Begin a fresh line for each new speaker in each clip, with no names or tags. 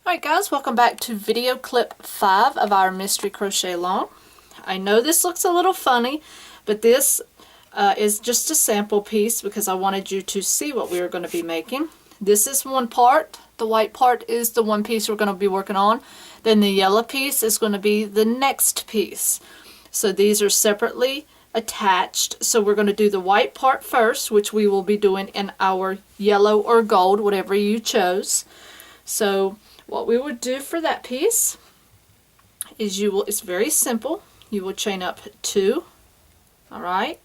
Alright guys, welcome back to video clip 5 of our mystery crochet along. I know this looks a little funny, but this is just a sample piece because I wanted you to see what we were going to be making. This is one part. The white part is the one piece we're going to be working on. Then the yellow piece is going to be the next piece. So these are separately attached. So we're going to do the white part first, which we will be doing in our yellow or gold, whatever you chose. So what we would do for that piece is it's very simple. You will chain up 2. Alright.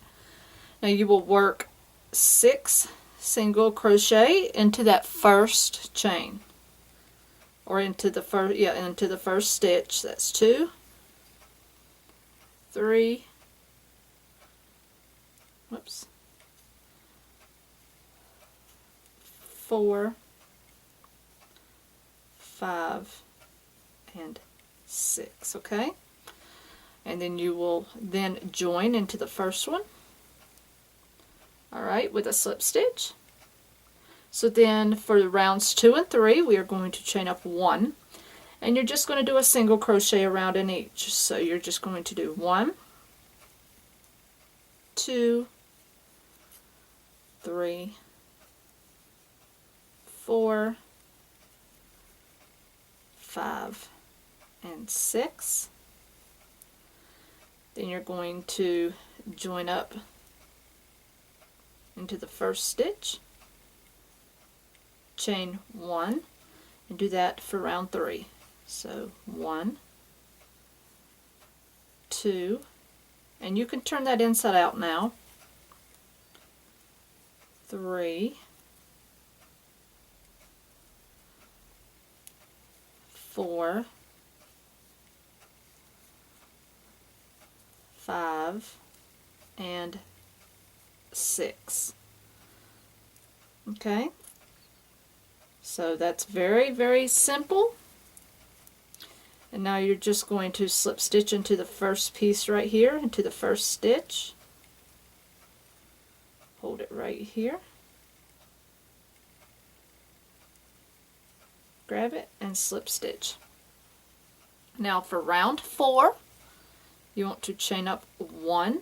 Now you will work 6 single crochet into that first chain. Or into the first stitch. That's 2, 3, whoops, 4, 5, and 6, okay? And then you will then join into the first one, alright, with a slip stitch. So then for rounds 2 and 3 we are going to chain up 1, and you're just going to do a single crochet around in each. So you're just going to do 1, 2, 3, 4, 5, and 6. Then you're going to join up into the first stitch, chain 1, and do that for round 3. So 1, 2, and you can turn that inside out now, 3, 4, 5, and 6. Okay, so that's very, very simple. And now you're just going to slip stitch into the first piece right here, into the first stitch. Hold it right here. Grab it and slip stitch. Now for round 4, you want to chain up 1,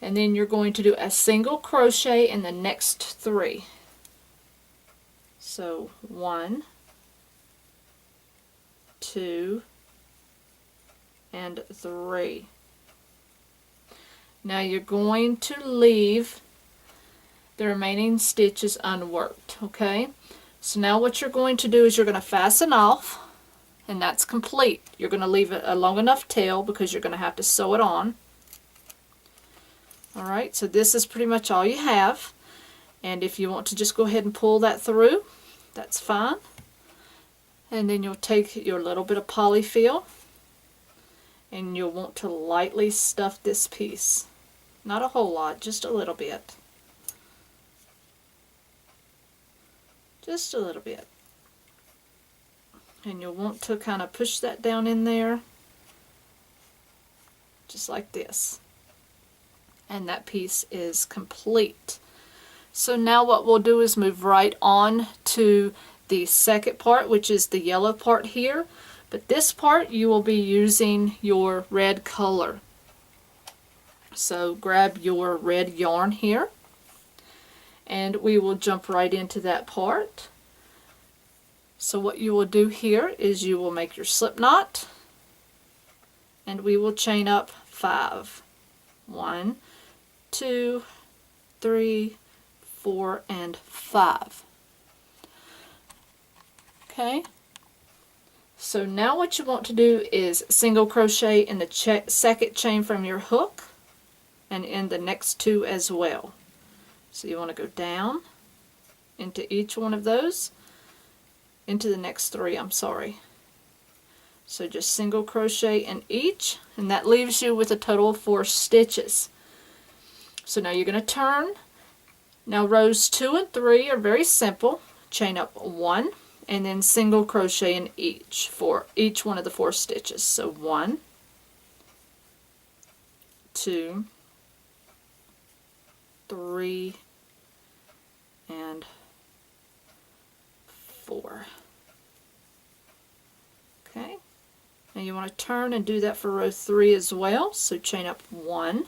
and then you're going to do a single crochet in the next 3. So 1, 2, and 3. Now you're going to leave the remaining stitches unworked, okay? So now what you're going to do is you're going to fasten off, and that's complete. You're going to leave it a long enough tail because you're going to have to sew it on. Alright, so this is pretty much all you have. And if you want to just go ahead and pull that through, that's fine. And then you'll take your little bit of polyfill and you'll want to lightly stuff this piece. Not a whole lot, just a little bit. Just a little bit. And you'll want to kind of push that down in there, just like this. And that piece is complete. So now what we'll do is move right on to the second part, which is the yellow part here. But this part you will be using your red color. So grab your red yarn here, and we will jump right into that part. So what you will do here is you will make your slip knot, and we will chain up 5. 1, 2, 3, 4, and 5. Okay, so now what you want to do is single crochet in the second chain from your hook and in the next 2 as well. So you want to go down into each one of those, into the next 3, I'm sorry. So just single crochet in each, and that leaves you with a total of 4 stitches. So now you're going to turn. Now rows 2 and 3 are very simple. Chain up 1 and then single crochet in each for each one of the 4 stitches. So 1, 2, 3, and 4. Now you want to turn and do that for row 3 as well. So chain up 1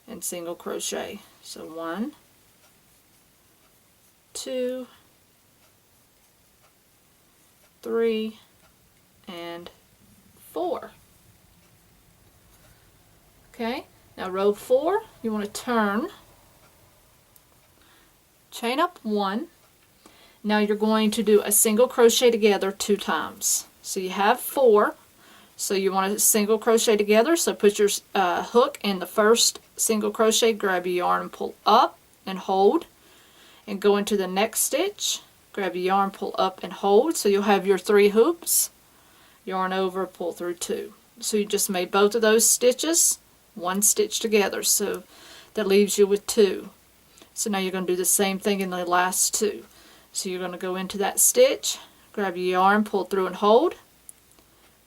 and single crochet. So 1, 2, 3, and 4. Okay, now row 4, you want to turn, chain up 1. Now you're going to do a single crochet together 2 times. So you have 4, so you want to single crochet together. So put your hook in the first single crochet, grab your yarn and pull up and hold, and go into the next stitch, grab your yarn, pull up and hold. So you'll have your 3 hoops, yarn over, pull through 2. So you just made both of those stitches 1 stitch together, so that leaves you with 2. So now you're going to do the same thing in the last 2. So you're going to go into that stitch, grab your yarn, pull through and hold,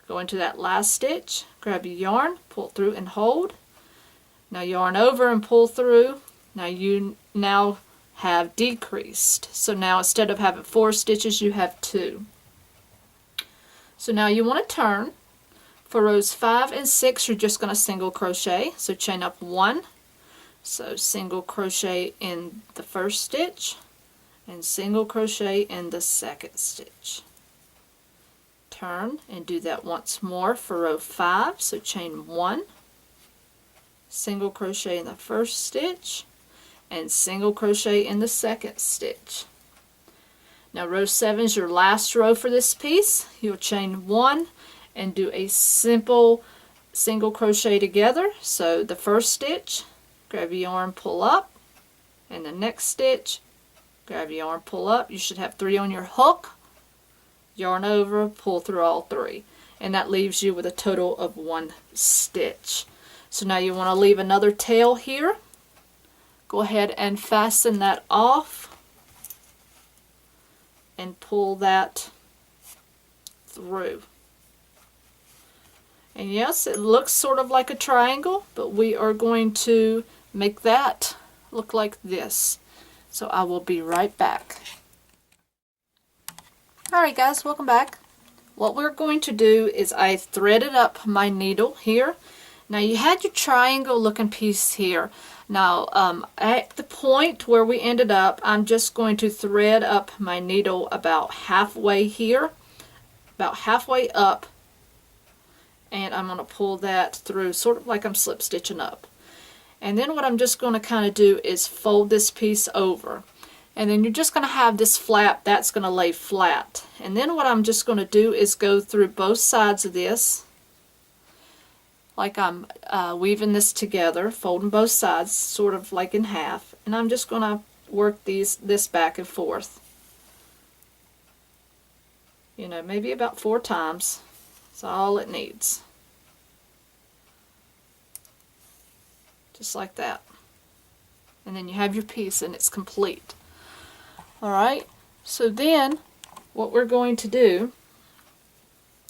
go into that last stitch, grab your yarn, pull through and hold, now yarn over and pull through. Now you have decreased, so now instead of having 4 stitches you have 2. So now you want to turn. For rows 5 and 6 you're just going to single crochet, so chain up 1, so single crochet in the first stitch and single crochet in the second stitch. Turn and do that once more for row 5, so chain 1, single crochet in the first stitch and single crochet in the second stitch. Now row 7 is your last row for this piece. You'll chain 1 and do a simple single crochet together. So the first stitch, grab your yarn, pull up, and the next stitch, grab your yarn, pull up. You should have 3 on your hook, yarn over, pull through all 3, and that leaves you with a total of 1 stitch. So now you want to leave another tail here. Go ahead and fasten that off and pull that through. And yes, it looks sort of like a triangle, but we are going to make that look like this. So I will be right back. Alright guys, welcome back. What we're going to do is I threaded up my needle here. Now you had your triangle looking piece here. Now at the point where we ended up, I'm just going to thread up my needle about halfway here, about halfway up, and I'm going to pull that through sort of like I'm slip stitching up. And then what I'm just going to kind of do is fold this piece over, and then you're just going to have this flap that's going to lay flat. And then what I'm just going to do is go through both sides of this like I'm weaving this together, folding both sides sort of like in half, and I'm just going to work this back and forth, you know, maybe about 4 times. That's all it needs. Just like that. And then you have your piece and it's complete. Alright, so then what we're going to do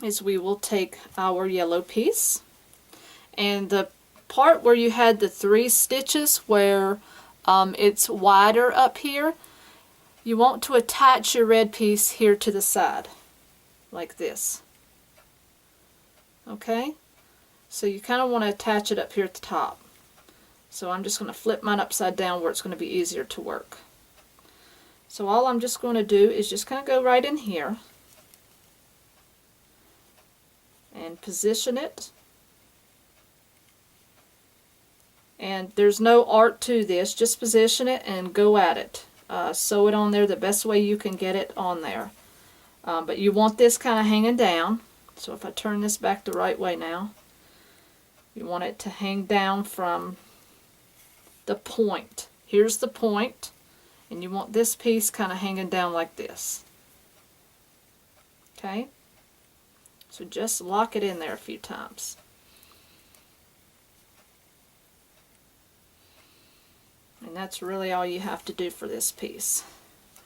is we will take our yellow piece, and the part where you had the 3 stitches where it's wider up here, you want to attach your red piece here to the side like this. Okay, so you kind of want to attach it up here at the top. So I'm just going to flip mine upside down where it's going to be easier to work. So all I'm just going to do is just kind of go right in here and position it. And there's no art to this, just position it and go at it. Sew it on there the best way you can get it on there. But you want this kind of hanging down. So if I turn this back the right way now, you want it to hang down from the point. Here's the point, and you want this piece kind of hanging down like this. Okay? So just lock it in there a few times. And that's really all you have to do for this piece.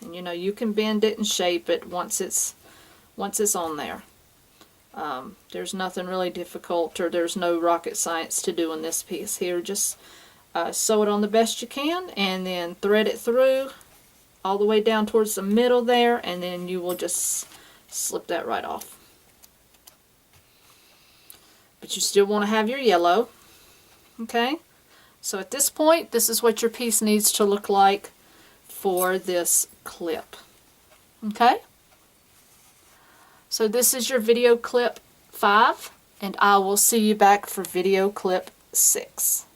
And you know, you can bend it and shape it once it's on there. There's nothing really difficult, or there's no rocket science to do in this piece here. Just sew it on the best you can, and then thread it through all the way down towards the middle there, and then you will just slip that right off. but you still want to have your yellow. Okay, so at this point, this is what your piece needs to look like for this clip. Okay, so this is your video clip 5, and I will see you back for video clip 6.